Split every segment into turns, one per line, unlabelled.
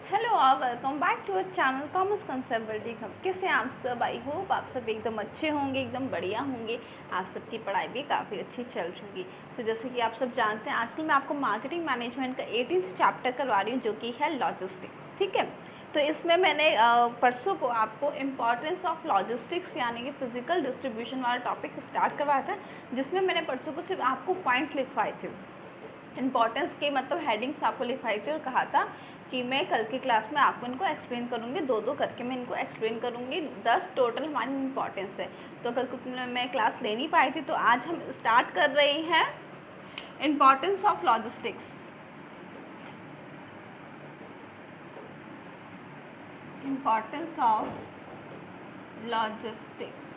Hello और welcome back to our channel commerce concept building हम। कैसे हैं आप सब? आई होप आप सब एकदम अच्छे होंगे, एकदम बढ़िया होंगे। आप सबकी पढ़ाई भी काफ़ी अच्छी चल रही होगी। तो जैसे कि आप सब जानते हैं, आजकल मैं आपको मार्केटिंग मैनेजमेंट का 18th चैप्टर करवा रही हूँ, जो कि है लॉजिस्टिक्स। ठीक है, तो इसमें मैंने परसों को आपको इम्पॉर्टेंस ऑफ लॉजिस्टिक्स यानी कि फिजिकल डिस्ट्रीब्यूशन वाला टॉपिक स्टार्ट करवाया था, जिसमें मैंने परसों को सिर्फ आपको पॉइंट्स लिखवाए थे। इम्पॉर्टेंस के मतलब हेडिंग्स आपको लिखवाई थी और कहा था कि मैं कल की क्लास में आपको इनको एक्सप्लेन करूँगी, दो दो करके मैं इनको एक्सप्लेन करूँगी। 10 टोटल हमारी इम्पॉर्टेंस है। तो कल को मैं क्लास ले नहीं पाई थी, तो आज हम स्टार्ट कर रहे हैं importance of logistics. Importance of logistics,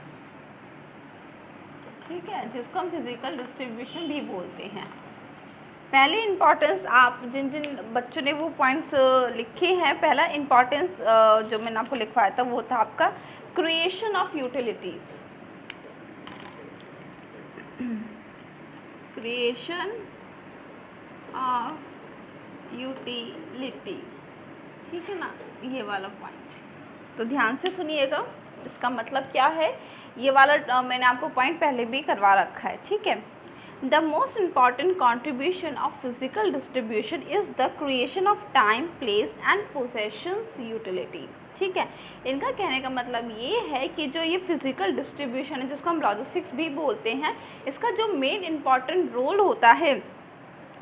ठीक है, जिसको हम फिजिकल डिस्ट्रीब्यूशन भी बोलते हैं। पहली इम्पॉर्टेंस, आप जिन जिन बच्चों ने वो पॉइंट्स लिखे हैं, पहला इम्पॉर्टेंस जो मैंने आपको लिखवाया था वो था आपका creation of utilities. Creation of utilities, ठीक है ना, ये वाला पॉइंट तो ध्यान से सुनिएगा। इसका मतलब क्या है, ये वाला मैंने आपको पॉइंट पहले भी करवा रखा है। ठीक है, The most important contribution of physical distribution is the creation of time, place and possessions utility। ठीक है, इनका कहने का मतलब ये है कि जो ये फिजिकल डिस्ट्रीब्यूशन है, जिसको हम लॉजिस्टिक्स भी बोलते हैं, इसका जो मेन इम्पॉर्टेंट रोल होता है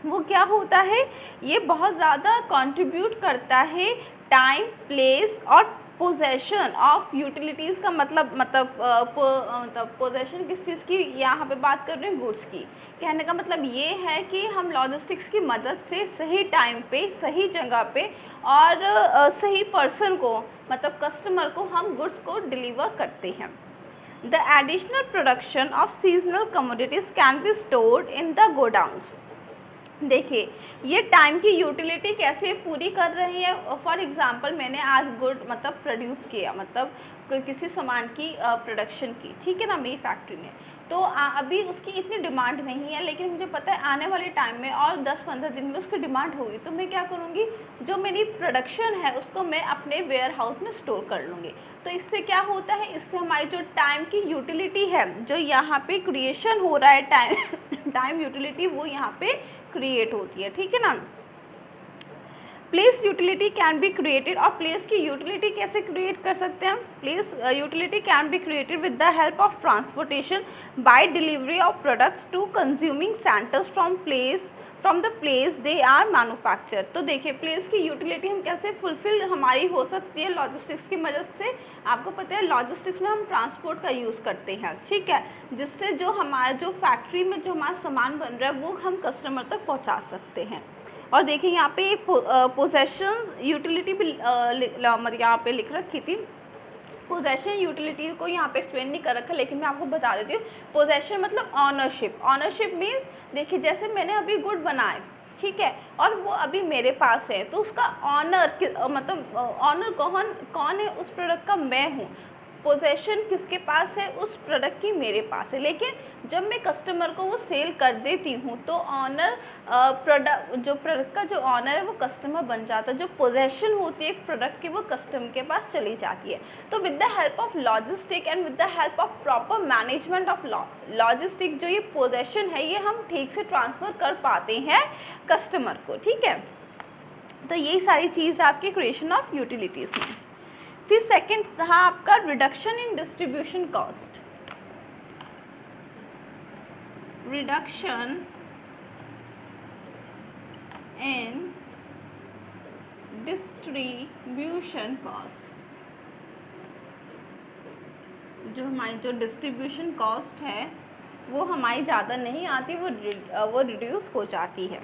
वो क्या होता है, ये बहुत ज़्यादा कंट्रीब्यूट करता है टाइम, प्लेस और पोजेशन ऑफ यूटिलिटीज़ का मतलब पोजेशन किस चीज़ की, यहाँ पे बात कर रहे हैं गुड्स की। कहने का मतलब ये है कि हम लॉजिस्टिक्स की मदद से सही टाइम पे, सही जगह पे और सही पर्सन को, मतलब कस्टमर को, हम गुड्स को डिलीवर करते हैं। The additional production of seasonal commodities can be stored in the godowns. देखिए, ये टाइम की यूटिलिटी कैसे पूरी कर रही है। फॉर एग्जांपल, मैंने आज गुड मतलब प्रोड्यूस किया, मतलब किसी सामान की प्रोडक्शन की, ठीक है ना, मेरी फैक्ट्री ने। तो अभी उसकी इतनी डिमांड नहीं है, लेकिन मुझे पता है आने वाले टाइम में और 10-15 दिन में उसकी डिमांड होगी। तो मैं क्या करूँगी, जो मेरी प्रोडक्शन है उसको मैं अपने वेयर हाउस में स्टोर कर लूँगी। तो इससे क्या होता है, इससे हमारी जो टाइम की यूटिलिटी है, जो यहाँ पे क्रिएशन हो रहा है टाइम यूटिलिटी, वो यहाँ पे क्रिएट होती है। ठीक है ना। Place utility can be created, और प्लेस की यूटिलिटी कैसे क्रिएट कर सकते हैं हम? Place utility can be created with the help of transportation by delivery of products to consuming centres from the place they are manufacture. तो देखिए, place की यूटिलिटी हम कैसे फुलफिल हमारी हो सकती है लॉजिस्टिक्स की मदद से। आपको पता है लॉजिस्टिक्स में हम ट्रांसपोर्ट का यूज़ करते हैं, ठीक है, जिससे जो हमारा जो फैक्ट्री में जो हमारा सामान बन रहा है वो हम कस्टमर तक पहुंचा सकते हैं। और देखिए, यहाँ पे एक पोजेशन यूटिलिटी भी मतलब यहाँ पे लिख रखी थी। पोजेशन यूटिलिटी को यहाँ पे एक्सप्लेन नहीं कर रखा, लेकिन मैं आपको बता देती हूँ। पोजेशन मतलब ऑनरशिप। ऑनरशिप मीन्स, देखिए, जैसे मैंने अभी गुड बनाए, ठीक है, और वो अभी मेरे पास है, तो उसका ऑनर मतलब ऑनर कौन है उस प्रोडक्ट का? मैं हूँ। पोजेशन किसके पास है? उस प्रोडक्ट की मेरे पास है। लेकिन जब मैं कस्टमर को वो सेल कर देती हूँ, तो ऑनर प्रोडक्ट का जो ऑनर है वो कस्टमर बन जाता है। जो पोजेशन होती है एक प्रोडक्ट की, वो कस्टमर के पास चली जाती है। तो with the help of logistic and with the help of proper management of logistic, जो ये पोजेशन है, ये हम ठीक से ट्रांसफ़र कर पाते हैं कस्टमर को। ठीक है, तो यही सारी चीज़ आपकी क्रिएशन ऑफ यूटिलिटीज़ में। फिर सेकंड था आपका reduction in distribution cost. Reduction in distribution cost, जो हमारी जो डिस्ट्रीब्यूशन कॉस्ट है वो हमारी ज़्यादा नहीं आती, वो रिड्यूस हो जाती है।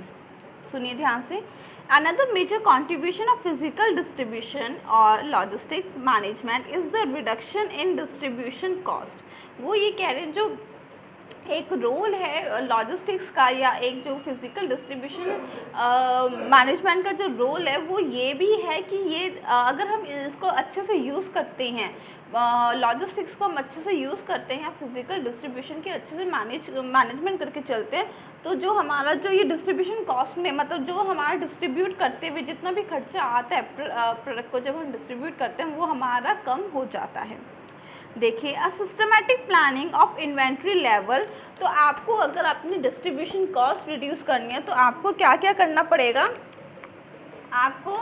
सुनिए ध्यान से। Another major contribution of physical distribution or logistic management is the reduction in distribution cost। वो ये कह रहे हैं, जो एक रोल है लॉजिस्टिक्स का, या एक जो फिज़िकल डिस्ट्रीब्यूशन मैनेजमेंट का जो रोल है वो ये भी है कि ये अगर हम इसको अच्छे से यूज़ करते हैं, लॉजिस्टिक्स को हम अच्छे से यूज़ करते हैं, फिज़िकल डिस्ट्रीब्यूशन के अच्छे से मैनेजमेंट करके चलते हैं, तो जो हमारा जो ये डिस्ट्रीब्यूशन कॉस्ट में, मतलब जो हमारा डिस्ट्रीब्यूट करते हुए जितना भी खर्चा आता है प्रोडक्ट को जब हम डिस्ट्रीब्यूट करते हैं, वो हमारा कम हो जाता है। देखिए, a systematic planning of inventory level. तो आपको अगर अपनी डिस्ट्रीब्यूशन कॉस्ट रिड्यूस करनी है तो आपको क्या क्या करना पड़ेगा, आपको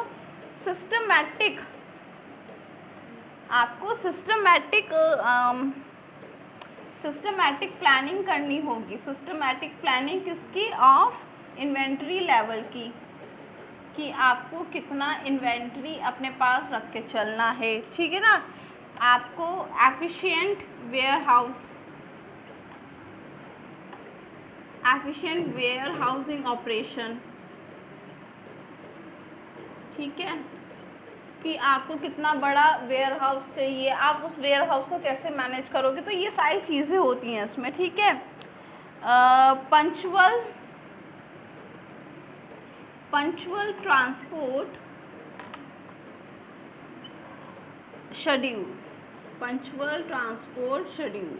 सिस्टमेटिक प्लानिंग करनी होगी। सिस्टमेटिक प्लानिंग किसकी, ऑफ इन्वेंट्री लेवल की, कि आपको कितना इन्वेंट्री अपने पास रख के चलना है, ठीक है ना। आपको एफिशिएंट वेयर हाउसिंग ऑपरेशन, ठीक है, कि आपको कितना बड़ा वेयर हाउस चाहिए, आप उस वेयर हाउस को कैसे मैनेज करोगे, तो ये सारी चीज़ें होती हैं इसमें, ठीक है। पंचुअल ट्रांसपोर्ट शेड्यूल,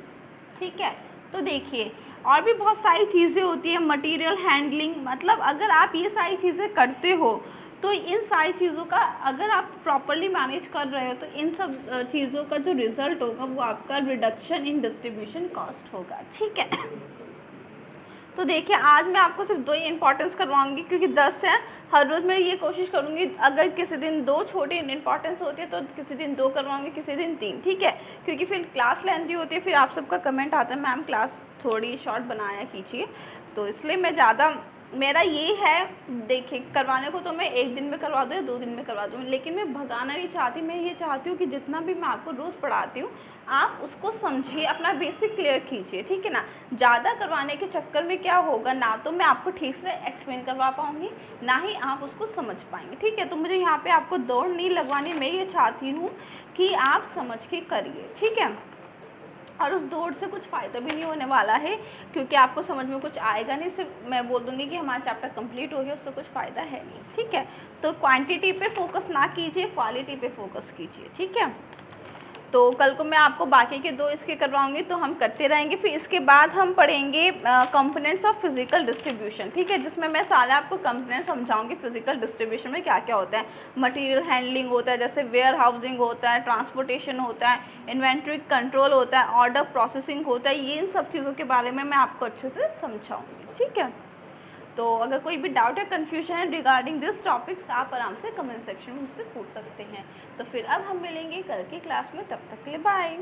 ठीक है। तो देखिए, और भी बहुत सारी चीज़ें होती हैं, मटेरियल हैंडलिंग, मतलब अगर आप ये सारी चीज़ें करते हो तो इन सारी चीज़ों का अगर आप प्रॉपरली मैनेज कर रहे हो तो इन सब चीज़ों का जो रिज़ल्ट होगा वो आपका रिडक्शन इन डिस्ट्रीब्यूशन कॉस्ट होगा, ठीक है। तो देखिए, आज मैं आपको सिर्फ 2 ही इंपॉर्टेंस करवाऊंगी क्योंकि 10 है। हर रोज़ मैं ये कोशिश करूंगी, अगर किसी दिन 2 छोटी इंपॉर्टेंस होती है तो किसी दिन 2 करवाऊंगी, किसी दिन 3, ठीक है, क्योंकि फिर क्लास लेंथी होती है, फिर आप सबका कमेंट आता है मैम क्लास थोड़ी शॉर्ट बनाया कीजिए, तो इसलिए मैं ज़्यादा, मेरा ये है, देखिए करवाने को तो मैं 1 दिन में करवा दूँ या 2 दिन में करवा दूँ, लेकिन मैं भगाना नहीं चाहती। मैं ये चाहती हूँ कि जितना भी मैं आपको रोज़ पढ़ाती हूँ आप उसको समझिए, अपना बेसिक क्लियर कीजिए, ठीक है ना। ज़्यादा करवाने के चक्कर में क्या होगा, ना तो मैं आपको ठीक से एक्सप्लेन करवा पाऊँगी, ना ही आप उसको समझ पाएंगे, ठीक है। तो मुझे यहाँ पे आपको दौड़ नहीं लगवानी, मैं ये चाहती हूँ कि आप समझ के करिए, ठीक है। और उस दौड़ से कुछ फ़ायदा भी नहीं होने वाला है क्योंकि आपको समझ में कुछ आएगा नहीं, सिर्फ मैं बोल दूँगी कि हमारा चैप्टर कंप्लीट हो गया, उससे कुछ फ़ायदा है नहीं, ठीक है। तो क्वांटिटी पे फोकस ना कीजिए, क्वालिटी पे फोकस कीजिए, ठीक है। तो कल को मैं आपको बाकी के 2 इसके करवाऊंगी, तो हम करते रहेंगे। फिर इसके बाद हम पढ़ेंगे कंपोनेंट्स ऑफ फिजिकल डिस्ट्रीब्यूशन, ठीक है, जिसमें मैं सारे आपको कंपोनेंट समझाऊंगी फिजिकल डिस्ट्रीब्यूशन में क्या क्या होता है। मटेरियल हैंडलिंग होता है, जैसे वेयर हाउसिंग होता है, ट्रांसपोर्टेशन होता है, इन्वेंट्री कंट्रोल होता है, ऑर्डर प्रोसेसिंग होता है, ये इन सब चीज़ों के बारे में मैं आपको अच्छे से समझाऊँगी, ठीक है। तो अगर कोई भी डाउट या कन्फ्यूजन है रिगार्डिंग दिस टॉपिक्स, आप आराम से कमेंट सेक्शन में मुझसे पूछ सकते हैं। तो फिर अब हम मिलेंगे कल की क्लास में, तब तक के लिए बाय।